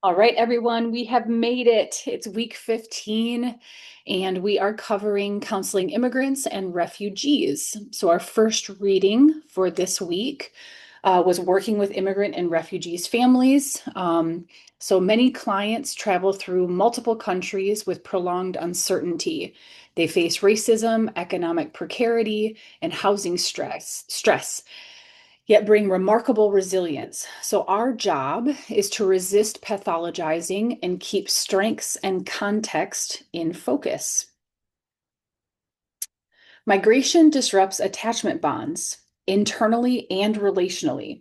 All right, everyone, we have made it. It's week 15, and we are covering counseling immigrants and refugees. So, our first reading for this week was working with immigrant and refugees families. So, many clients travel through multiple countries with prolonged uncertainty. They face racism, economic precarity, and housing stress, yet bring remarkable resilience. So, our job is to resist pathologizing and keep strengths and context in focus. Migration disrupts attachment bonds internally and relationally.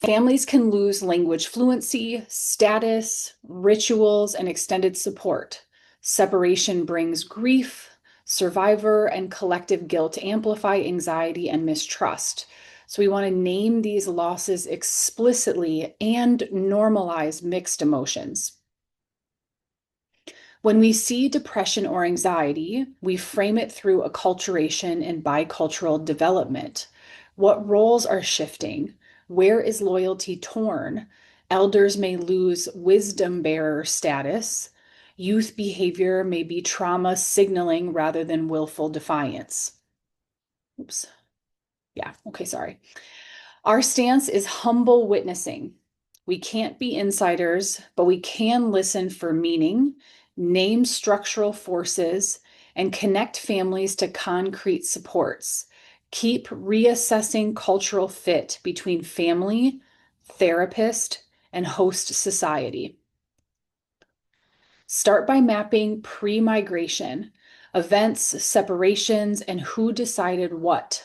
Families can lose language fluency, status, rituals, and extended support. Separation brings grief, survivor, and collective guilt amplify anxiety and mistrust. So, we want to name these losses explicitly and normalize mixed emotions. When we see depression or anxiety, we frame it through acculturation and bicultural development. What roles are shifting? Where is loyalty torn? Elders may lose wisdom bearer status. Youth behavior may be trauma signaling rather than willful defiance. Oops. Yeah, okay, sorry. Our stance is humble witnessing. We can't be insiders, but we can listen for meaning, name structural forces, and connect families to concrete supports. Keep reassessing cultural fit between family, therapist, and host society. Start by mapping pre-migration, events, separations, and who decided what.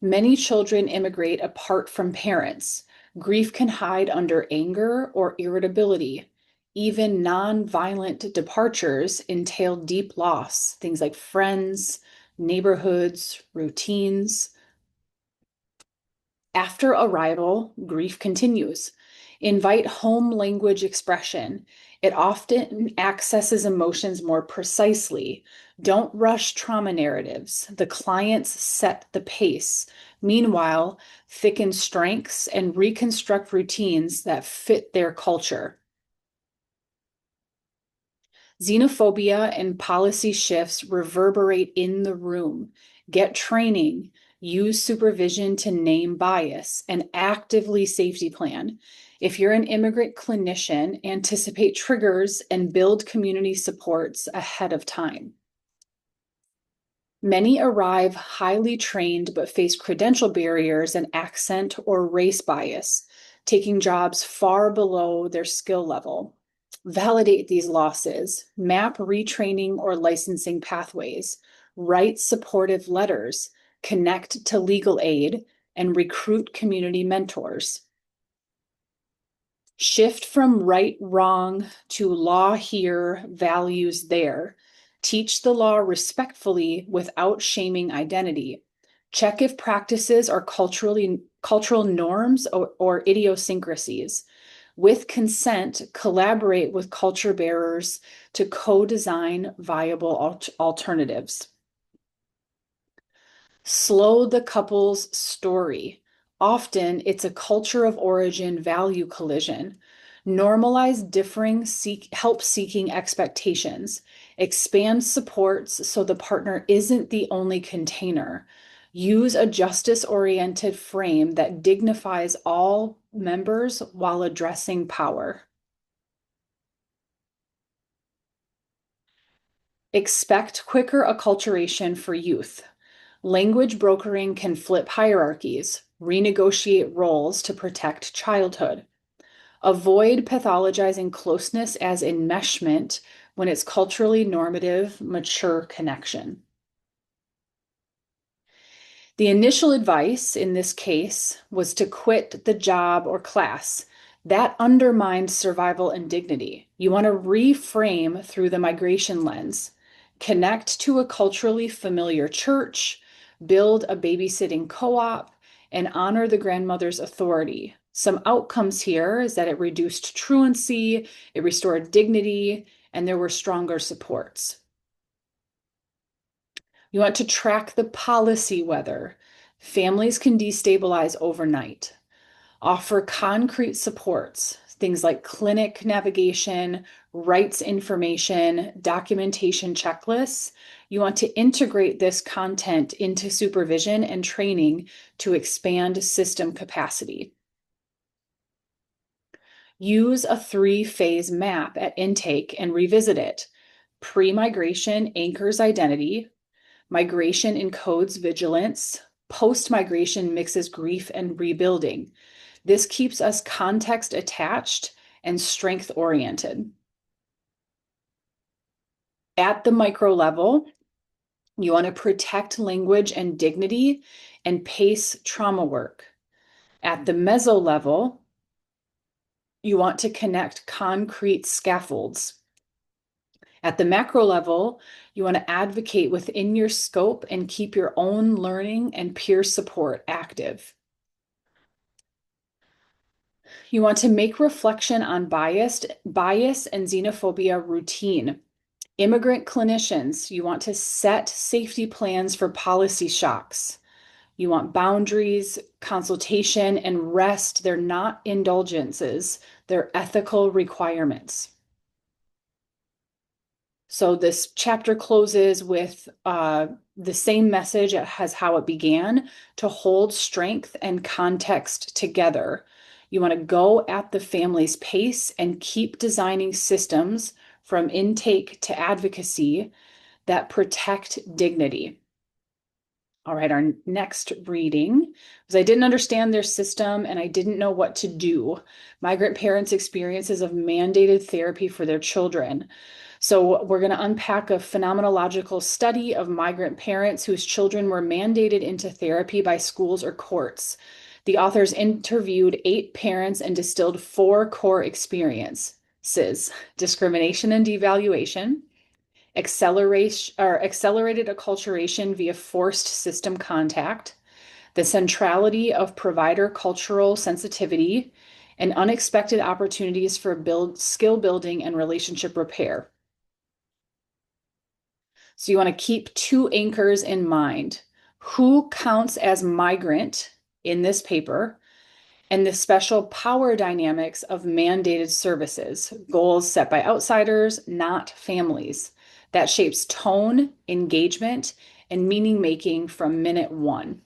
Many children immigrate apart from parents. Grief can hide under anger or irritability. Even non-violent departures entail deep loss, things like friends, neighborhoods, routines. After arrival, grief continues. Invite home language expression. It often accesses emotions more precisely. Don't rush trauma narratives. The clients set the pace. Meanwhile, thicken strengths and reconstruct routines that fit their culture. Xenophobia and policy shifts reverberate in the room. Get training, use supervision to name bias, and actively safety plan. If you're an immigrant clinician, anticipate triggers and build community supports ahead of time. Many arrive highly trained but face credential barriers and accent or race bias, taking jobs far below their skill level. Validate these losses, map retraining or licensing pathways, write supportive letters, connect to legal aid, and recruit community mentors. Shift from right, wrong to law here, values there. Teach the law respectfully without shaming identity. Check if practices are cultural norms or idiosyncrasies. With consent, collaborate with culture bearers to co-design viable alternatives. Slow the couple's story. Often it's a culture of origin value collision. Normalize differing help seeking expectations. Expand supports so the partner isn't the only container. Use a justice-oriented frame that dignifies all members while addressing power. Expect quicker acculturation for youth. Language brokering can flip hierarchies, renegotiate roles to protect childhood. Avoid pathologizing closeness as enmeshment when it's culturally normative, mature connection. The initial advice in this case was to quit the job or class. That undermines survival and dignity. You want to reframe through the migration lens. Connect to a culturally familiar church, build a babysitting co-op, and honor the grandmother's authority. Some outcomes here is that it reduced truancy, it restored dignity, and there were stronger supports. You want to track the policy weather. Families can destabilize overnight. Offer concrete supports. things like clinic navigation, rights information, documentation checklists. You want to integrate this content into supervision and training to expand system capacity. Use a three-phase map at intake and revisit it. Pre-migration anchors identity, migration encodes vigilance, post-migration mixes grief and rebuilding. This keeps us context attached and strength oriented. At the micro level, you want to protect language and dignity and pace trauma work. At the meso level, you want to connect concrete scaffolds. At the macro level, you want to advocate within your scope and keep your own learning and peer support active. You want to make reflection on bias and xenophobia routine. Immigrant clinicians, you want to set safety plans for policy shocks. You want boundaries, consultation, and rest. They're not indulgences, they're ethical requirements. So this chapter closes with the same message as how it began, to hold strength and context together. You want to go at the family's pace and keep designing systems from intake to advocacy that protect dignity. All right, our next reading was I didn't understand their system and I didn't know what to do. Migrant parents' experiences of mandated therapy for their children. So we're going to unpack a phenomenological study of migrant parents whose children were mandated into therapy by schools or courts. The authors interviewed 8 parents and distilled 4 core experiences: discrimination and devaluation, accelerated acculturation via forced system contact, the centrality of provider cultural sensitivity, and unexpected opportunities for skill building and relationship repair. So you want to keep 2 anchors in mind. Who counts as migrant in this paper, and the special power dynamics of mandated services, goals set by outsiders, not families. That shapes tone, engagement, and meaning making from minute 1.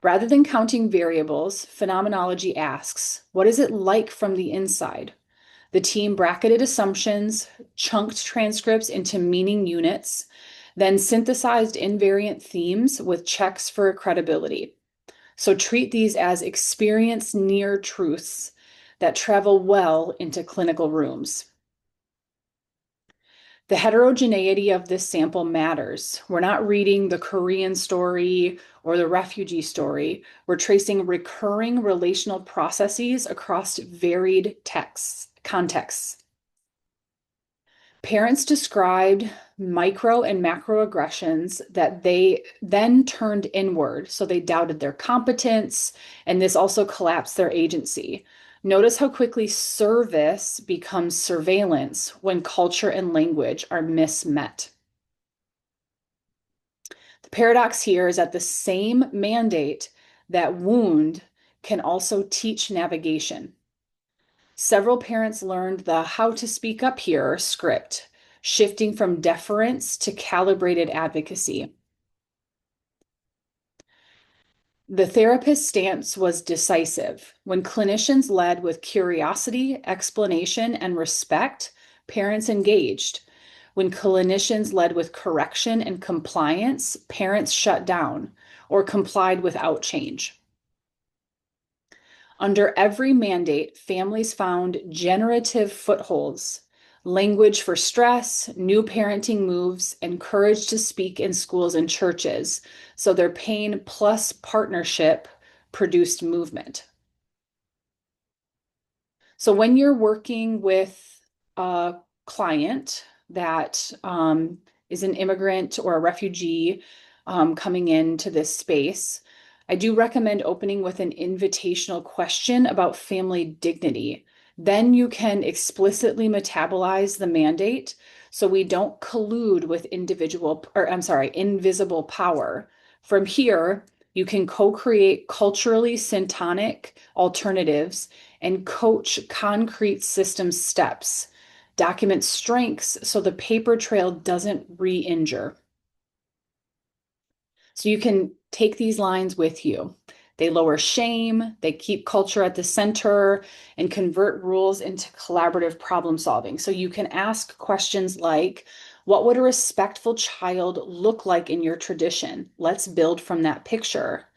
Rather than counting variables, phenomenology asks, what is it like from the inside? The team bracketed assumptions, chunked transcripts into meaning units, then synthesized invariant themes with checks for credibility. So treat these as experience near truths that travel well into clinical rooms. The heterogeneity of this sample matters. We're not reading the Korean story or the refugee story. We're tracing recurring relational processes across varied contexts. Parents described micro and macroaggressions that they then turned inward. So they doubted their competence, and this also collapsed their agency. Notice how quickly service becomes surveillance when culture and language are mismet. The paradox here is that the same mandate that wound can also teach navigation. Several parents learned the how to speak up here script, shifting from deference to calibrated advocacy. The therapist's stance was decisive. When clinicians led with curiosity, explanation, and respect, parents engaged. When clinicians led with correction and compliance, parents shut down or complied without change. Under every mandate, families found generative footholds, language for stress, new parenting moves, and courage to speak in schools and churches. So their pain plus partnership produced movement. So when you're working with a client that is an immigrant or a refugee coming into this space, I do recommend opening with an invitational question about family dignity. Then you can explicitly metabolize the mandate so we don't collude with invisible power. From here, You can co-create culturally syntonic alternatives and coach concrete system steps. Document strengths so the paper trail doesn't re-injure. So you can take these lines with you. They lower shame, they keep culture at the center, and convert rules into collaborative problem solving. So you can ask questions like, what would a respectful child look like in your tradition? Let's build from that picture.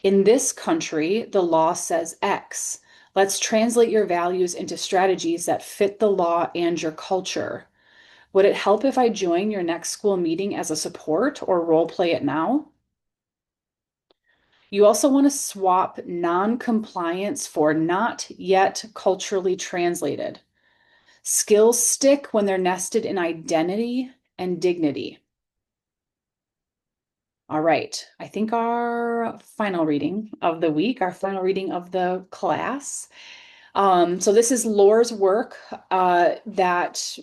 In this country, the law says X. Let's translate your values into strategies that fit the law and your culture. Would it help if I join your next school meeting as a support or role play it now? You also want to swap non-compliance for not yet culturally translated. Skills stick when they're nested in identity and dignity. All right, I think our final reading of the week, our final reading of the class. So this is Laura's work that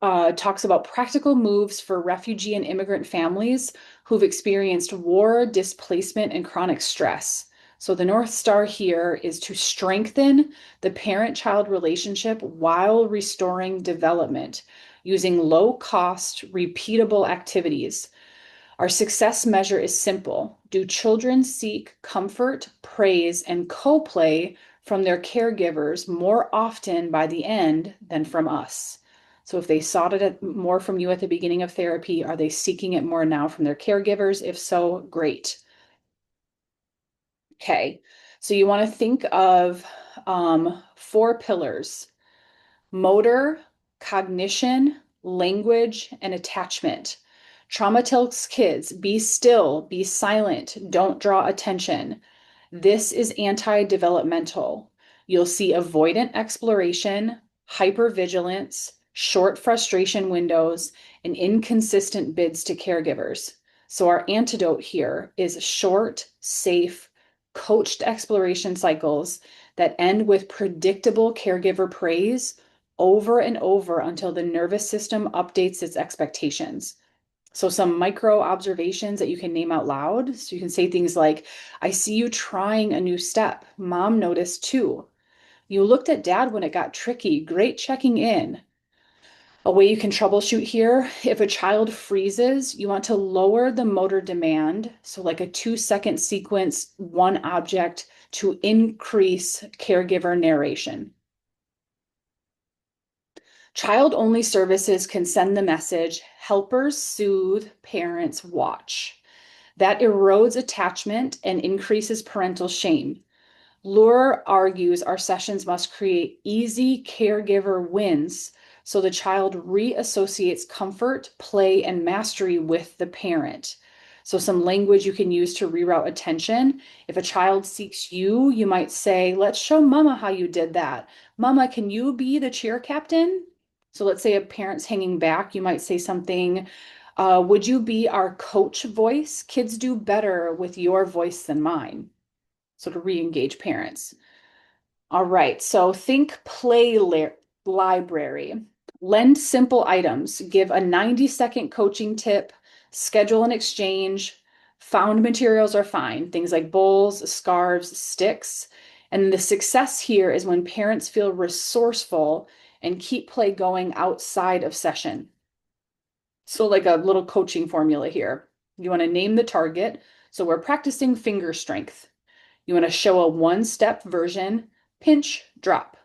talks about practical moves for refugee and immigrant families who've experienced war, displacement, and chronic stress. So the North Star here is to strengthen the parent-child relationship while restoring development using low-cost, repeatable activities. Our success measure is simple. Do children seek comfort, praise, and co-play from their caregivers more often by the end than from us? So if they sought it more from you at the beginning of therapy, are they seeking it more now from their caregivers? If so, great. Okay, so you want to think of 4 pillars: motor, cognition, language, and attachment. Trauma tells kids, be still, be silent, don't draw attention. This is anti-developmental. You'll see avoidant exploration, hypervigilance, short frustration windows, and inconsistent bids to caregivers. So our antidote here is short, safe, coached exploration cycles that end with predictable caregiver praise over and over until the nervous system updates its expectations. So some micro observations that you can name out loud. So you can say things like, I see you trying a new step. Mom noticed too. You looked at dad when it got tricky. Great checking in. A way you can troubleshoot here, if a child freezes, you want to lower the motor demand. So like a 2-second sequence, one object to increase caregiver narration. Child-only services can send the message, helpers soothe, parents watch. That erodes attachment and increases parental shame. Lure argues our sessions must create easy caregiver wins so the child reassociates comfort, play, and mastery with the parent. So some language you can use to reroute attention. If a child seeks you, you might say, let's show mama how you did that. Mama, can you be the cheer captain? So let's say a parent's hanging back, you might say something, would you be our coach voice? Kids do better with your voice than mine. So to re-engage parents. All right, so think library. Lend simple items. Give a 90-second coaching tip. Schedule an exchange. Found materials are fine. Things like bowls, scarves, sticks. And the success here is when parents feel resourceful and keep play going outside of session. So like a little coaching formula here. You want to name the target. So we're practicing finger strength. You want to show a one-step version, pinch, drop.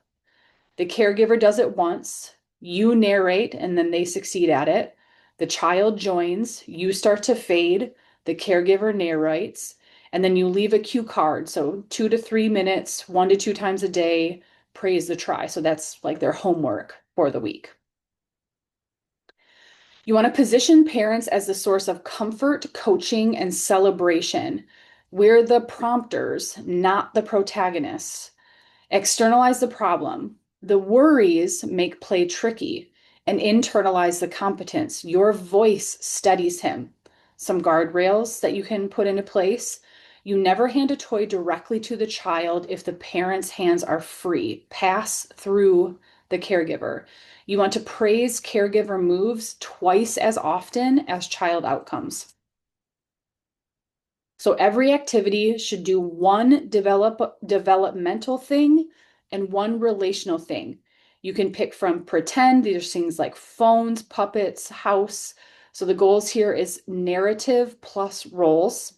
The caregiver does it once, you narrate, and then they succeed at it. The child joins, you start to fade, the caregiver narrates, and then you leave a cue card. So 2 to 3 minutes, 1 to 2 times a day, praise the try. So that's like their homework for the week. You want to position parents as the source of comfort, coaching, and celebration. We're the prompters, not the protagonists. Externalize the problem. The worries make play tricky, and internalize the competence. Your voice steadies him. Some guardrails that you can put into place. You never hand a toy directly to the child if the parent's hands are free. Pass through the caregiver. You want to praise caregiver moves twice as often as child outcomes. So every activity should do one developmental thing and one relational thing. You can pick from pretend, these are things like phones, puppets, house. So the goals here is narrative plus roles.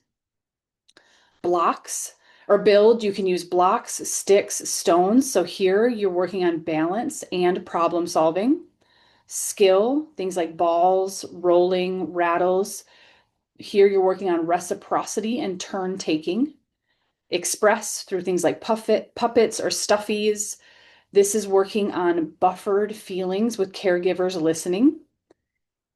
Blocks or build, you can use blocks, sticks, stones. So here you're working on balance and problem solving. Skill, things like balls, rolling, rattles. Here you're working on reciprocity and turn taking. Express through things like puppets or stuffies. This is working on buffered feelings with caregivers listening.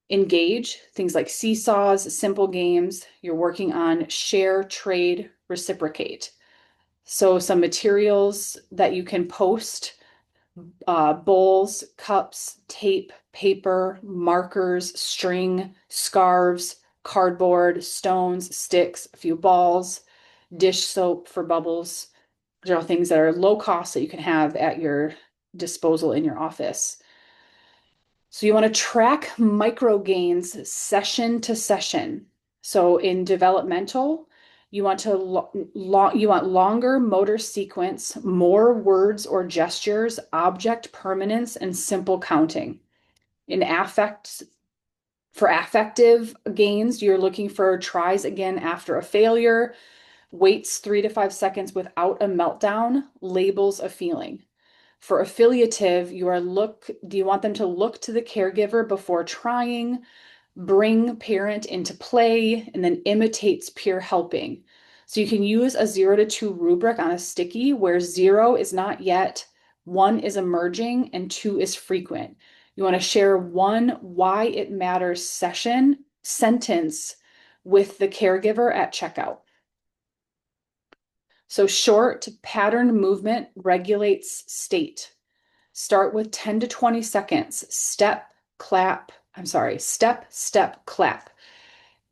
Engage, things like seesaws, simple games. You're working on share, trade, reciprocate. So some materials that you can post, bowls, cups, tape, paper, markers, string, scarves, cardboard, stones, sticks, a few balls, dish soap for bubbles. These are all things that are low cost that you can have at your disposal in your office. So you want to track micro gains session to session. So in developmental, you want you want longer motor sequence, more words or gestures, object permanence, and simple counting. In affect, for affective gains, you're looking for tries again after a failure, waits 3 to 5 seconds without a meltdown, labels a feeling. For affiliative, do you want them to look to the caregiver before trying, bring parent into play, and then imitates peer helping. So you can use a 0 to 2 rubric on a sticky where 0 is not yet, 1 is emerging, and 2 is frequent. You want to share one why it matters sentence with the caregiver at checkout. So short patterned movement regulates state. Start with 10 to 20 seconds. Step, step, clap.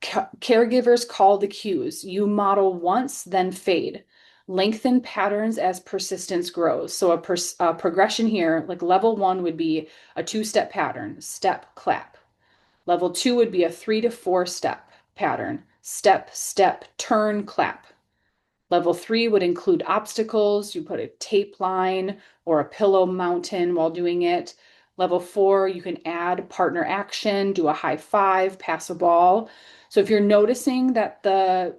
Caregivers call the cues. You model once, then fade. Lengthen patterns as persistence grows. So a progression here, like level 1 would be a 2-step pattern, step, clap. Level 2 would be a 3 to 4 step pattern, step, step, turn, clap. Level 3 would include obstacles. You put a tape line or a pillow mountain while doing it. Level 4, you can add partner action, do a high five, pass a ball. So if you're noticing that the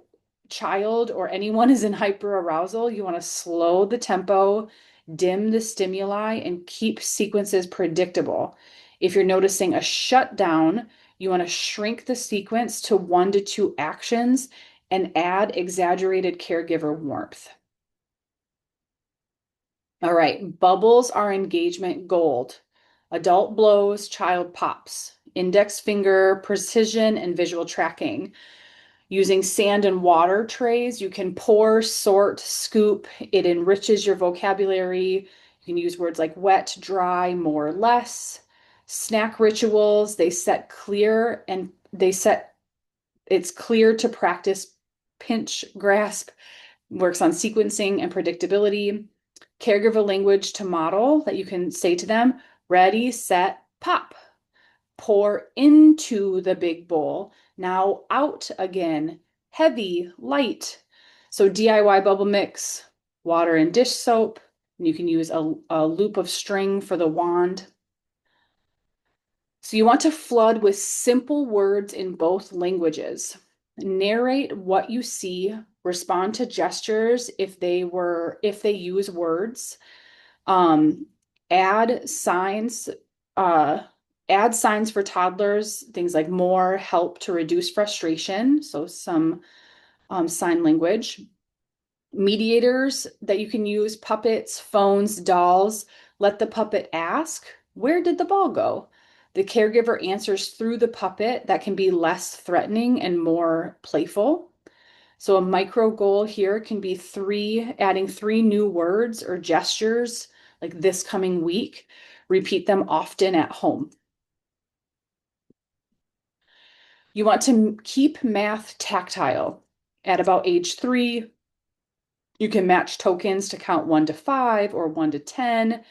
child or anyone is in hyperarousal, you want to slow the tempo, dim the stimuli, and keep sequences predictable. If you're noticing a shutdown, you want to shrink the sequence to 1 to 2 actions and add exaggerated caregiver warmth. All right, bubbles are engagement gold. Adult blows, child pops. Index finger precision and visual tracking. Using sand and water trays, you can pour, sort, scoop. It enriches your vocabulary. You can use words like wet, dry, more, less. Snack rituals, it's clear to practice pinch, grasp, works on sequencing and predictability. Caregiver language to model that you can say to them, ready, set, pop. Pour into the big bowl. Now out again, heavy, light. So DIY bubble mix, water and dish soap. And you can use a loop of string for the wand. So you want to flood with simple words in both languages. Narrate what you see, respond to gestures if they use words. Um, add signs, uh, add signs for toddlers, things like more, help to reduce frustration. So some sign language. Mediators that you can use, puppets, phones, dolls. Let the puppet ask, where did the ball go? The caregiver answers through the puppet. That can be less threatening and more playful. So a micro goal here can be adding 3 new words or gestures like this coming week. Repeat them often at home. You want to keep math tactile. At about age 3, you can match tokens to count 1 to 5 or 1 to 10.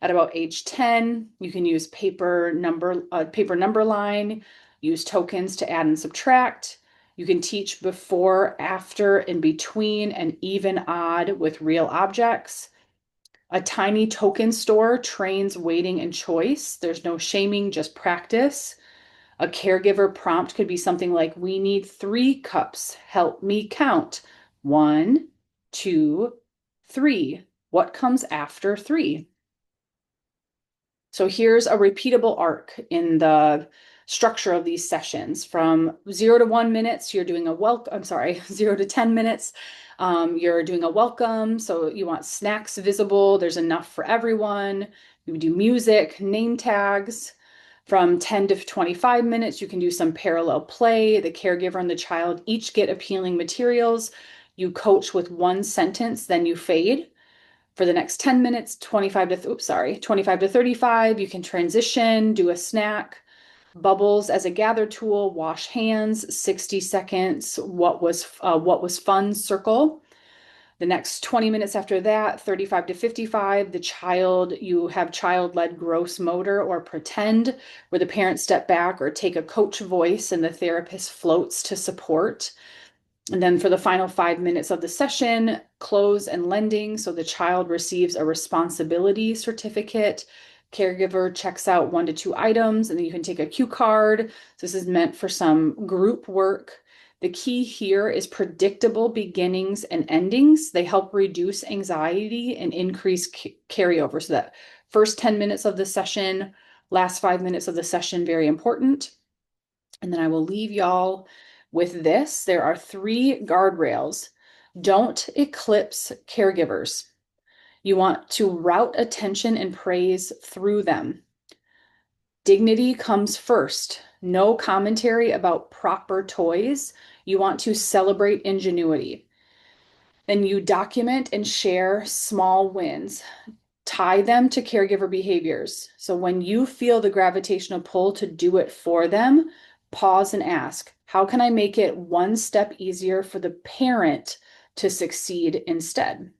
At about age 10, you can use paper number line, use tokens to add and subtract. You can teach before, after, in between, and even odd with real objects. A tiny token store trains waiting and choice. There's no shaming, just practice. A caregiver prompt could be something like, we need 3 cups. Help me count. 1, 2, 3. What comes after 3? So here's a repeatable arc in the structure of these sessions. From 0 to 1 minutes, you're doing a welcome. I'm sorry, 0 to 10 minutes, you're doing a welcome. So you want snacks visible. There's enough for everyone. You do music, name tags. From 10 to 25 minutes, you can do some parallel play. The caregiver and the child each get appealing materials. You coach with 1 sentence, then you fade. For the next 10 minutes, 25 to 35, you can transition, do a snack. Bubbles as a gather tool, wash hands, 60 seconds, what was fun, circle. The next 20 minutes after that, 35 to 55, you have child-led gross motor or pretend, where the parents step back or take a coach voice and the therapist floats to support. And then for the final 5 minutes of the session, close and lending. So the child receives a responsibility certificate. Caregiver checks out 1 to 2 items, and then you can take a cue card. So this is meant for some group work. The key here is predictable beginnings and endings. They help reduce anxiety and increase carryover. So that first 10 minutes of the session, last 5 minutes of the session, very important. And then I will leave y'all with this. There are 3 guardrails. Don't eclipse caregivers. You want to route attention and praise through them. Dignity comes first. No commentary about proper toys. You want to celebrate ingenuity. Then you document and share small wins. Tie them to caregiver behaviors. So when you feel the gravitational pull to do it for them, pause and ask, how can I make it 1 step easier for the parent to succeed instead?